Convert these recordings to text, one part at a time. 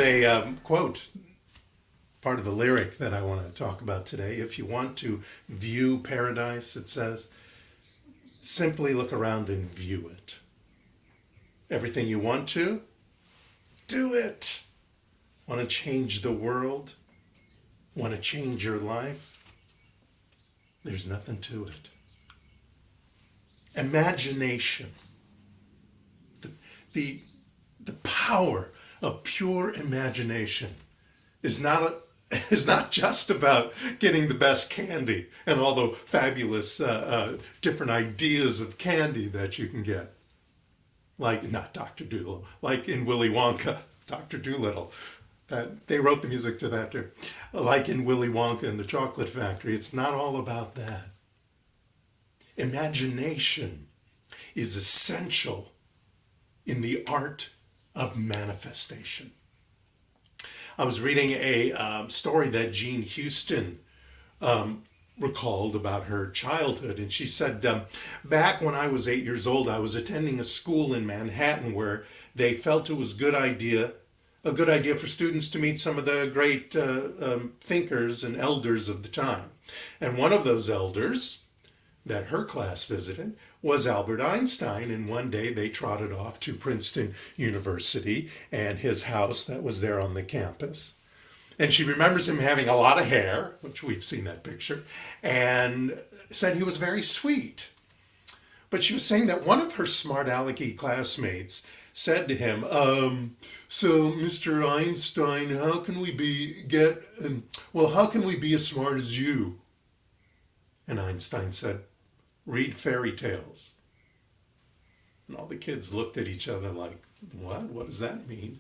a quote, part of the lyric that I want to talk about today. If you want to view paradise, it says, simply look around and view it. Everything you want to, do it. Want to change the world? Want to change your life? There's nothing to it. Imagination. The power of pure imagination is not just about getting the best candy and all the fabulous different ideas of candy that you can get. Like, not Dr. Dolittle, like in Willy Wonka, Dr. Dolittle. They wrote the music to that too. Like in Willy Wonka and the Chocolate Factory, it's not all about that. Imagination is essential in the art of manifestation. I was reading a story that Jean Houston recalled about her childhood, and she said, back when I was 8 years old, I was attending a school in Manhattan where they felt it was a good idea for students to meet some of the great thinkers and elders of the time. And one of those elders that her class visited was Albert Einstein, and one day they trotted off to Princeton University and his house that was there on the campus. And she remembers him having a lot of hair, which we've seen that picture, and said he was very sweet. But she was saying that one of her smart alecky classmates said to him, so Mr. Einstein, how can we be as smart as you? And Einstein said, read fairy tales. And all the kids looked at each other like, what? What does that mean?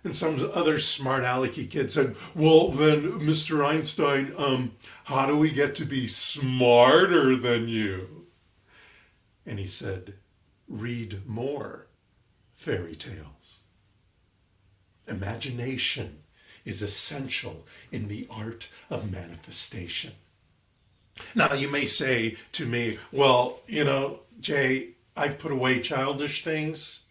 And some other smart alecky kid said, well, then, Mr. Einstein, how do we get to be smarter than you? And he said, read more fairy tales. Imagination is essential in the art of manifestation. Now, you may say to me, well, Jay, I've put away childish things.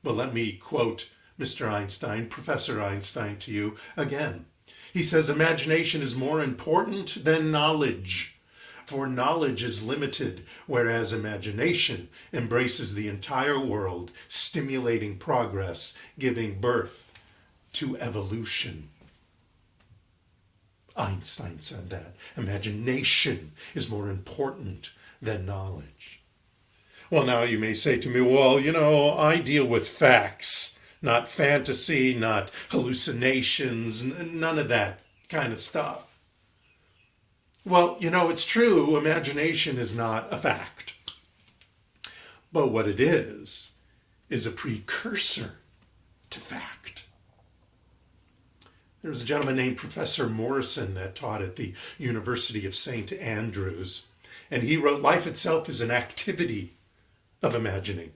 Well, let me quote Mr. Einstein, Professor Einstein, to you again. He says, imagination is more important than knowledge, for knowledge is limited, whereas imagination embraces the entire world, stimulating progress, giving birth to evolution. Einstein said that. Imagination is more important than knowledge. Well, now you may say to me, well, I deal with facts, not fantasy, not hallucinations, none of that kind of stuff. Well, it's true, imagination is not a fact. But what it is a precursor to fact. There was a gentleman named Professor Morrison that taught at the University of St. Andrews, and he wrote, life itself is an activity of imagining.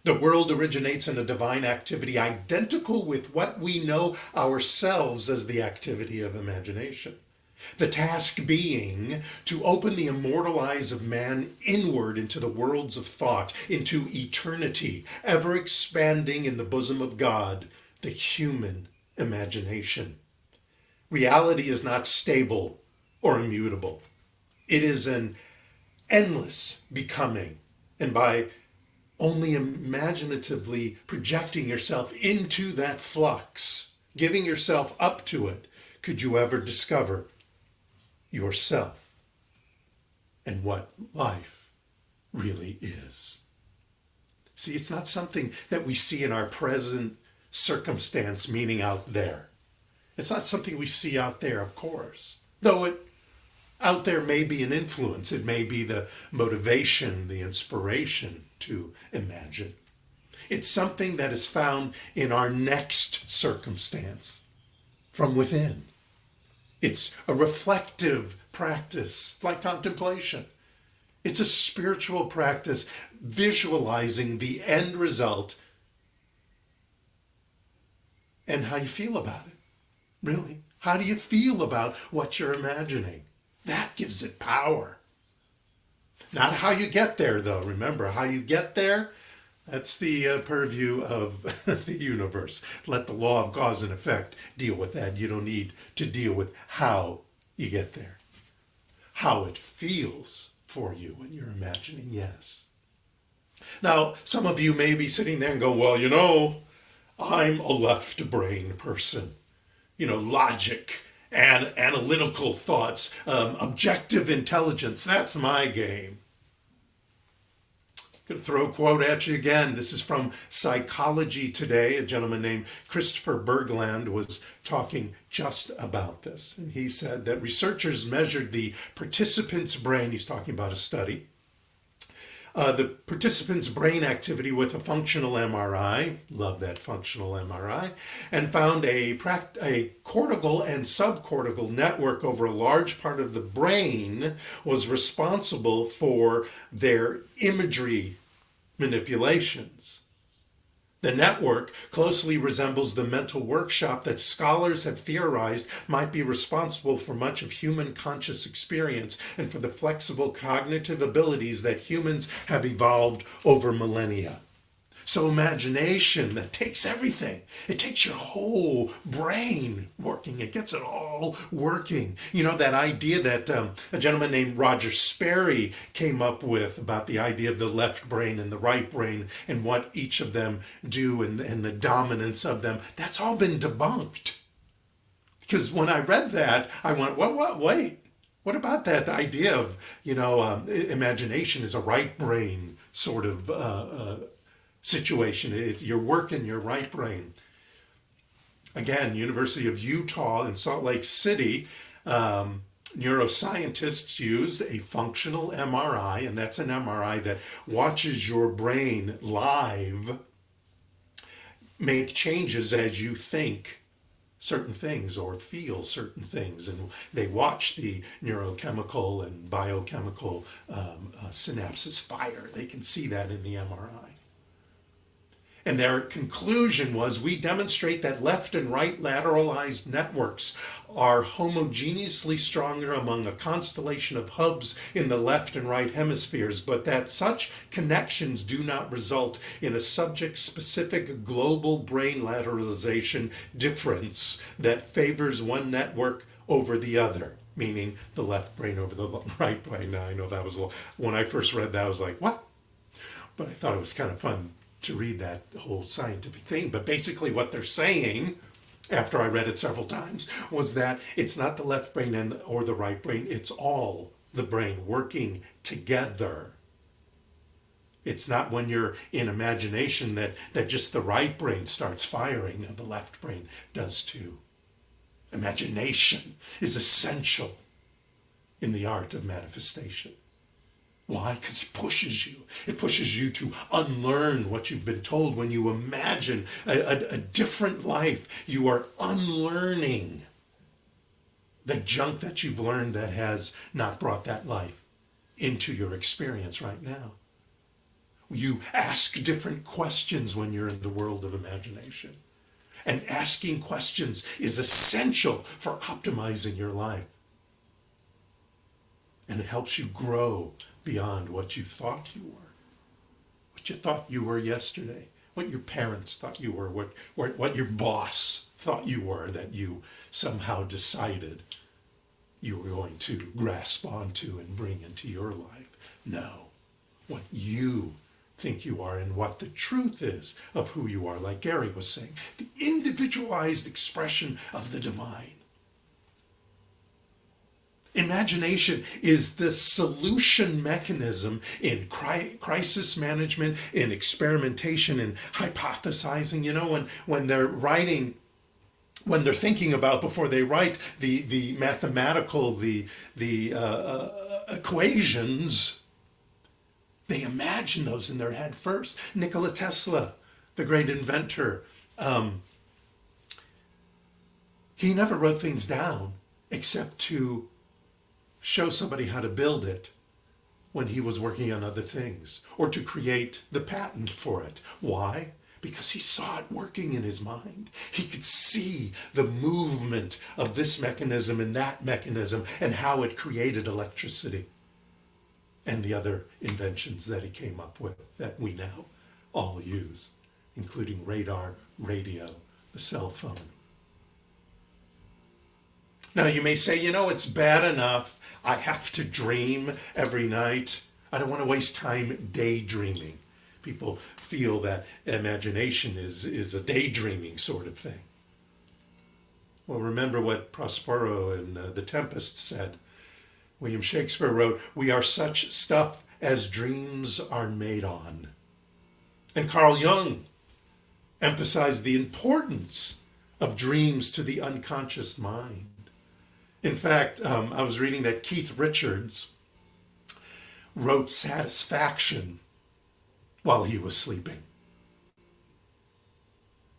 The world originates in a divine activity identical with what we know ourselves as the activity of imagination. The task being to open the immortal eyes of man inward into the worlds of thought, into eternity, ever expanding in the bosom of God, the human imagination. Reality is not stable or immutable. It is an endless becoming, and by only imaginatively projecting yourself into that flux, giving yourself up to it, could you ever discover yourself and what life really is. See, it's not something that we see in our present circumstance, meaning out there. It's not something we see out there, of course, though out there may be an influence. It may be the motivation, the inspiration to imagine. It's something that is found in our next circumstance from within. It's a reflective practice like contemplation. It's a spiritual practice visualizing the end result and how you feel about it. Really? How do you feel about what you're imagining? That gives it power. Not how you get there, though. Remember, how you get there, That's the purview of the universe. Let the law of cause and effect deal with that. You don't need to deal with how you get there. How it feels for you when you're imagining, yes. Now, some of you may be sitting there and go, well, I'm a left brain person. Logic and analytical thoughts, objective intelligence, that's my game. Going to throw a quote at you again. This is from Psychology Today. A gentleman named Christopher Bergland was talking just about this. And he said that researchers measured the participant's brain. He's talking about a study. The participant's brain activity with a functional MRI, love that functional MRI, and found a cortical and subcortical network over a large part of the brain was responsible for their imagery manipulations. The network closely resembles the mental workshop that scholars have theorized might be responsible for much of human conscious experience and for the flexible cognitive abilities that humans have evolved over millennia. So imagination, that takes everything. It takes your whole brain working. It gets it all working. That idea that a gentleman named Roger Sperry came up with about the idea of the left brain and the right brain and what each of them do and the dominance of them, that's all been debunked. Because when I read that, I went, wait. What about that idea of, imagination is a right brain sort of situation? You're working your right brain. Again, University of Utah in Salt Lake City, neuroscientists used a functional MRI, and that's an MRI that watches your brain live make changes as you think certain things or feel certain things, and they watch the neurochemical and biochemical synapses fire. They can see that in the MRI. And their conclusion was, we demonstrate that left and right lateralized networks are homogeneously stronger among a constellation of hubs in the left and right hemispheres, but that such connections do not result in a subject-specific global brain lateralization difference that favors one network over the other, meaning the left brain over the right brain. Now, I know that was when I first read that, I was like, what? But I thought it was kind of fun to read that whole scientific thing. But basically what they're saying, after I read it several times, was that it's not the left brain or the right brain, it's all the brain working together. It's not when you're in imagination that just the right brain starts firing. No, the left brain does too. Imagination is essential in the art of manifestation. Why? Because it pushes you. It pushes you to unlearn what you've been told. When you imagine a different life, you are unlearning the junk that you've learned that has not brought that life into your experience right now. You ask different questions when you're in the world of imagination. And asking questions is essential for optimizing your life. And it helps you grow beyond what you thought you were, what you thought you were yesterday, what your parents thought you were, what your boss thought you were, that you somehow decided you were going to grasp onto and bring into your life. No, what you think you are and what the truth is of who you are, like Gary was saying, the individualized expression of the divine. Imagination is the solution mechanism in crisis management, in experimentation, in hypothesizing. When they're writing, when they're thinking about, before they write the mathematical, the equations, they imagine those in their head first. Nikola Tesla, the great inventor, he never wrote things down except to show somebody how to build it when he was working on other things, or to create the patent for it. Why? Because he saw it working in his mind. He could see the movement of this mechanism and that mechanism and how it created electricity and the other inventions that he came up with that we now all use, including radar, radio, the cell phone. Now you may say, it's bad enough. I have to dream every night. I don't want to waste time daydreaming. People feel that imagination is a daydreaming sort of thing. Well, remember what Prospero in The Tempest said. William Shakespeare wrote, "We are such stuff as dreams are made on." And Carl Jung emphasized the importance of dreams to the unconscious mind. In fact, I was reading that Keith Richards wrote Satisfaction while he was sleeping.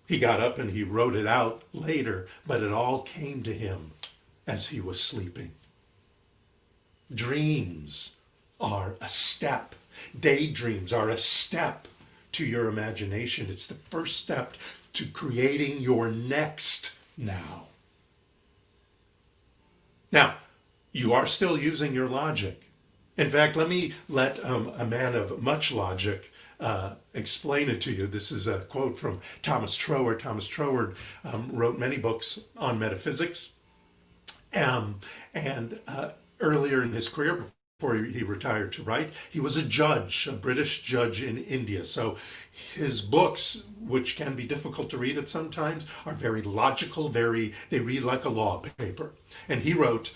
He got up and he wrote it out later, but it all came to him as he was sleeping. Dreams are a step. Daydreams are a step to your imagination. It's the first step to creating your next now. Now, you are still using your logic. In fact, let me let a man of much logic explain it to you. This is a quote from Thomas Troward. Thomas Troward wrote many books on metaphysics. And earlier in his career, before he retired to write, he was a judge, a British judge in India. So his books, which can be difficult to read at sometimes, are very logical, they read like a law paper. And he wrote,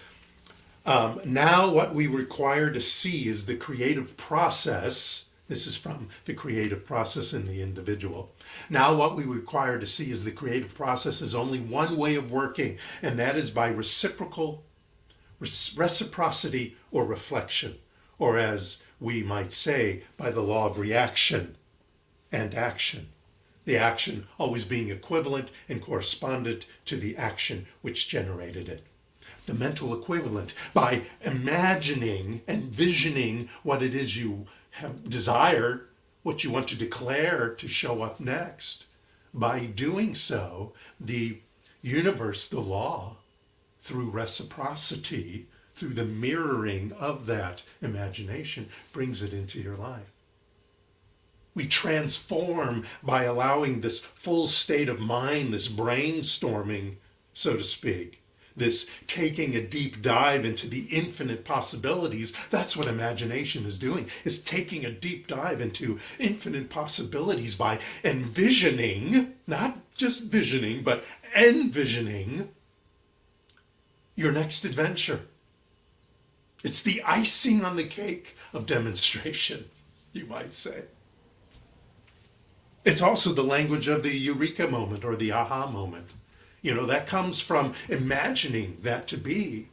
now what we require to see is the creative process. This is from The Creative Process in the Individual. Now what we require to see is the creative process is only one way of working, and that is by reciprocity or reflection, or as we might say, by the law of reaction and action. The action always being equivalent and correspondent to the action which generated it. The mental equivalent, by imagining, envisioning what it is you have desire, what you want to declare to show up next. By doing so, the universe, the law, through reciprocity, through the mirroring of that imagination, brings it into your life. We transform by allowing this full state of mind, this brainstorming, so to speak, this taking a deep dive into the infinite possibilities. That's what imagination is doing, is taking a deep dive into infinite possibilities by envisioning, not just visioning, but envisioning your next adventure. It's the icing on the cake of demonstration, you might say. It's also the language of the eureka moment or the aha moment. That comes from imagining that to be.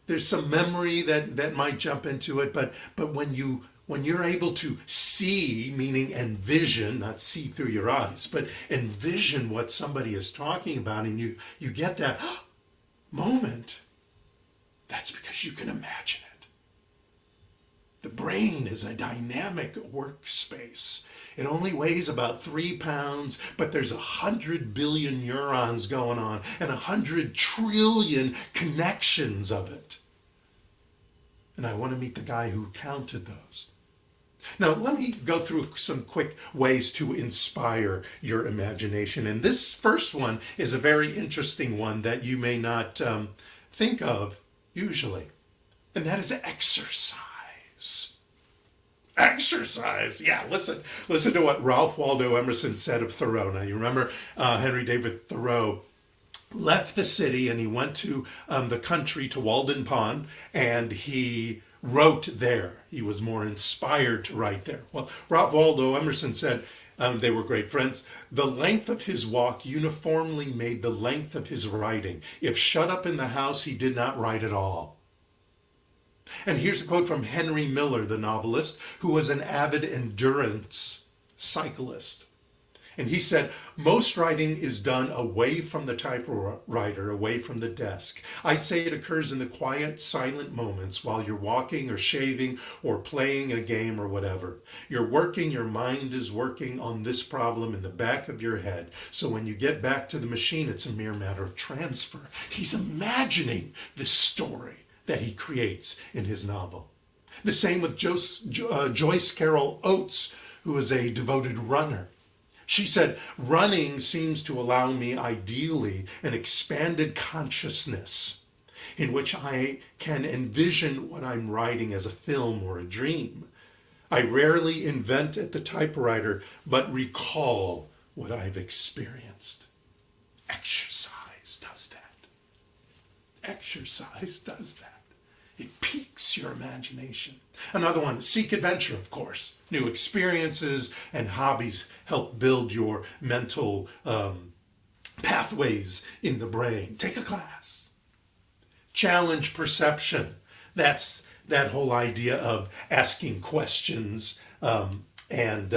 There's some memory that might jump into it, but when you're able to see, meaning envision, not see through your eyes, but envision what somebody is talking about, and you get that moment, that's because you can imagine it. The brain is a dynamic workspace. It only weighs about 3 pounds, but there's 100 billion neurons going on and 100 trillion connections of it. And I want to meet the guy who counted those. Now, let me go through some quick ways to inspire your imagination. And this first one is a very interesting one that you may not think of usually. And that is exercise. Exercise. Yeah, listen to what Ralph Waldo Emerson said of Thoreau. Now, you remember Henry David Thoreau left the city and he went to the country, to Walden Pond, and he wrote there. He was more inspired to write there. Well, Ralph Waldo Emerson said, they were great friends, the length of his walk uniformly made the length of his writing. If shut up in the house, he did not write at all. And here's a quote from Henry Miller, the novelist, who was an avid endurance cyclist. And he said, most writing is done away from the typewriter, away from the desk. I'd say it occurs in the quiet, silent moments while you're walking or shaving or playing a game or whatever. You're working, your mind is working on this problem in the back of your head. So when you get back to the machine, it's a mere matter of transfer. He's imagining this story that he creates in his novel. The same with Joyce Carol Oates, who is a devoted runner. She said, running seems to allow me ideally an expanded consciousness in which I can envision what I'm writing as a film or a dream. I rarely invent at the typewriter, but recall what I've experienced. Exercise does that. Exercise does that. It piques your imagination. Another one, seek adventure, of course. New experiences and hobbies help build your mental pathways in the brain. Take a class. Challenge perception. That's that whole idea of asking questions and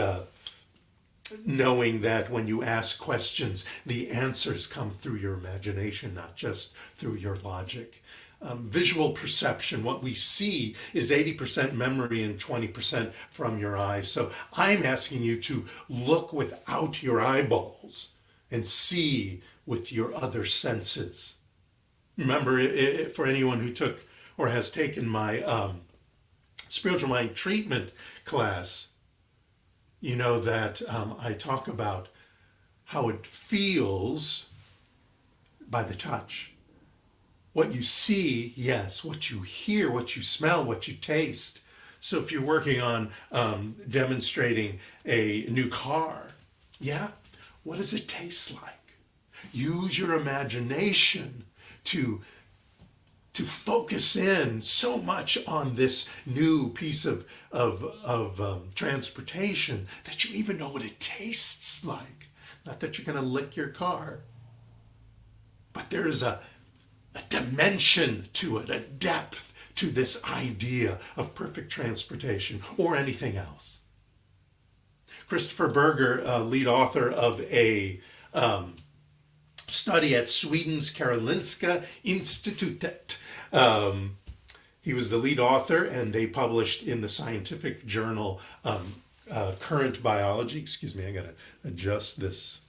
knowing that when you ask questions, the answers come through your imagination, not just through your logic. Visual perception, what we see is 80% memory and 20% from your eyes. So I'm asking you to look without your eyeballs and see with your other senses. Remember, for anyone who took or has taken my spiritual mind treatment class, you know that I talk about how it feels by the touch. What you see, yes. What you hear, what you smell, what you taste. So if you're working on demonstrating a new car, yeah, what does it taste like? Use your imagination to focus in so much on this new piece of transportation that you even know what it tastes like. Not that you're going to lick your car, but there's a dimension to it, a depth to this idea of perfect transportation or anything else. Christopher Berger, lead author of a study at Sweden's Karolinska Institutet. He was the lead author, and they published in the scientific journal Current Biology. Excuse me, I got to adjust this.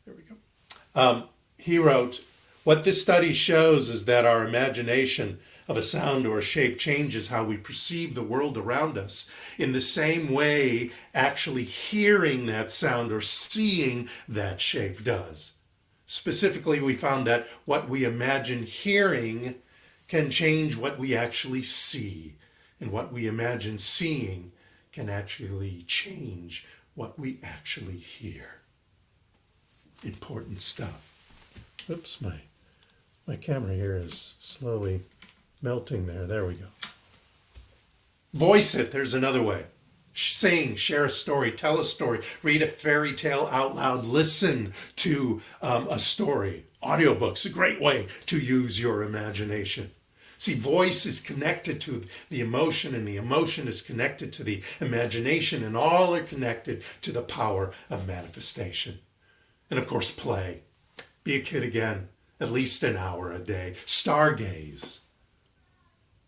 There we go. He wrote, what this study shows is that our imagination of a sound or a shape changes how we perceive the world around us. In the same way, actually hearing that sound or seeing that shape does. Specifically, we found that what we imagine hearing can change what we actually see, and what we imagine seeing can actually change what we actually hear. Important stuff. Oops, my camera here is slowly melting there. There we go. Voice it. There's another way. Sing, share a story, tell a story, read a fairy tale out loud, listen to a story. Audiobooks, a great way to use your imagination. See, voice is connected to the emotion, and the emotion is connected to the imagination, and all are connected to the power of manifestation. And of course, play. Be a kid again, at least an hour a day. Stargaze.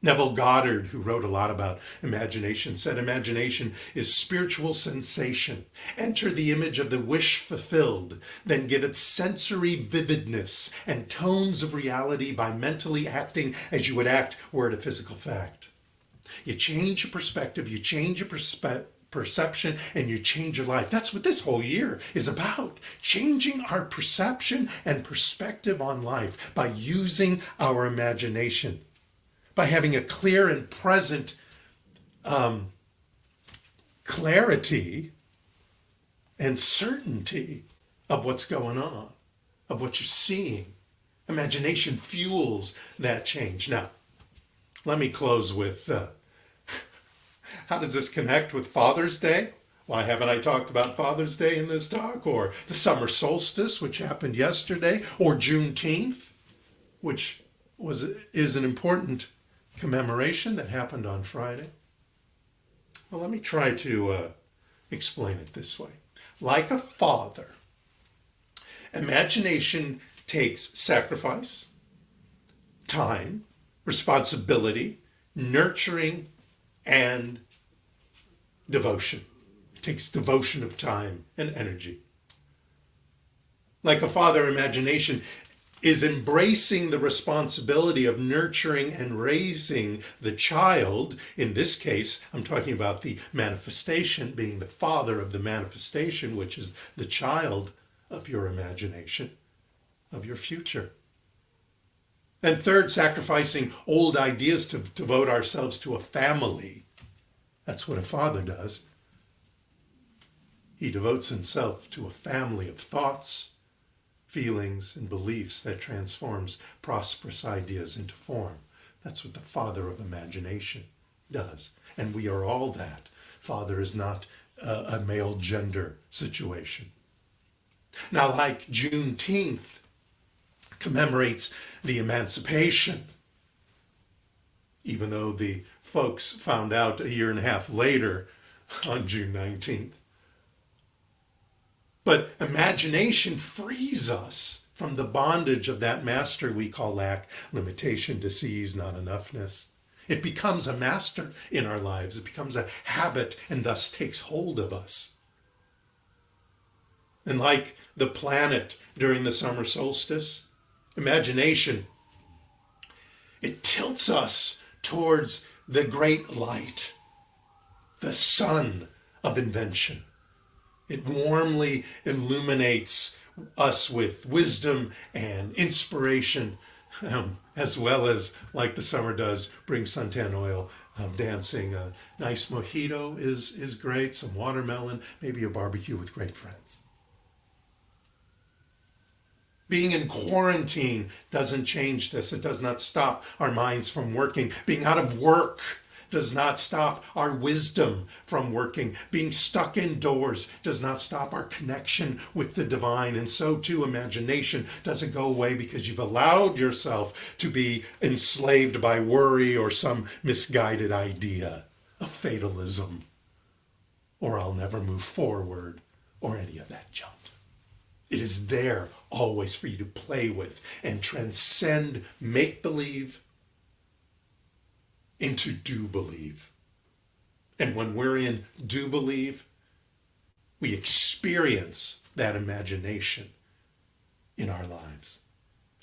Neville Goddard, who wrote a lot about imagination, said imagination is spiritual sensation. Enter the image of the wish fulfilled, then give it sensory vividness and tones of reality by mentally acting as you would act were it a physical fact. You change your perspective, you change your perception, and you change your life. That's what this whole year is about. Changing our perception and perspective on life by using our imagination. By having a clear and present clarity and certainty of what's going on, of what you're seeing. Imagination fuels that change. Now, let me close with, how does this connect with Father's Day? Why haven't I talked about Father's Day in this talk? Or the summer solstice, which happened yesterday? Or Juneteenth, which is an important commemoration that happened on Friday? Well, let me try to explain it this way. Like a father, imagination takes sacrifice, time, responsibility, nurturing, and devotion. It takes devotion of time and energy. Like a father, imagination is embracing the responsibility of nurturing and raising the child. In this case, I'm talking about the manifestation, being the father of the manifestation, which is the child of your imagination, of your future. And third, sacrificing old ideas to devote ourselves to a family. That's what a father does. He devotes himself to a family of thoughts, feelings, and beliefs that transforms prosperous ideas into form. That's what the father of imagination does. And we are all that. Father is not a male gender situation. Now, like Juneteenth commemorates the emancipation, even though the folks found out a year and a half later on June 19th. But imagination frees us from the bondage of that master we call lack, limitation, disease, not enoughness. It becomes a master in our lives. It becomes a habit and thus takes hold of us. And like the planet during the summer solstice, imagination, it tilts us towards the great light, the sun of invention. It warmly illuminates us with wisdom and inspiration, as well as, like the summer does, bring suntan oil, dancing. A nice mojito is great, some watermelon, maybe a barbecue with great friends. Being in quarantine doesn't change this. It does not stop our minds from working. Being out of work does not stop our wisdom from working. Being stuck indoors does not stop our connection with the divine. And so too, imagination doesn't go away because you've allowed yourself to be enslaved by worry or some misguided idea of fatalism, or I'll never move forward, or any of that junk. It is there always for you to play with and transcend make-believe into do-believe. And when we're in do-believe, we experience that imagination in our lives.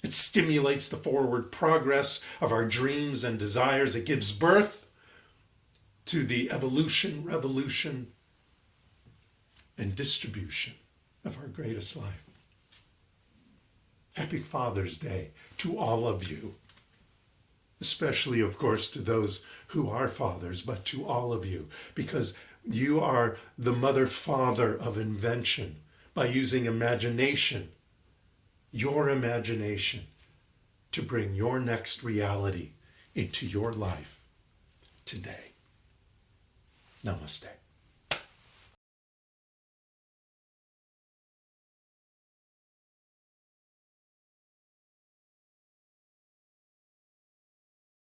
It stimulates the forward progress of our dreams and desires. It gives birth to the evolution, revolution, and distribution of our greatest life. Happy Father's Day to all of you. Especially, of course, to those who are fathers, but to all of you, because you are the mother-father of invention by using imagination, your imagination, to bring your next reality into your life today. Namaste.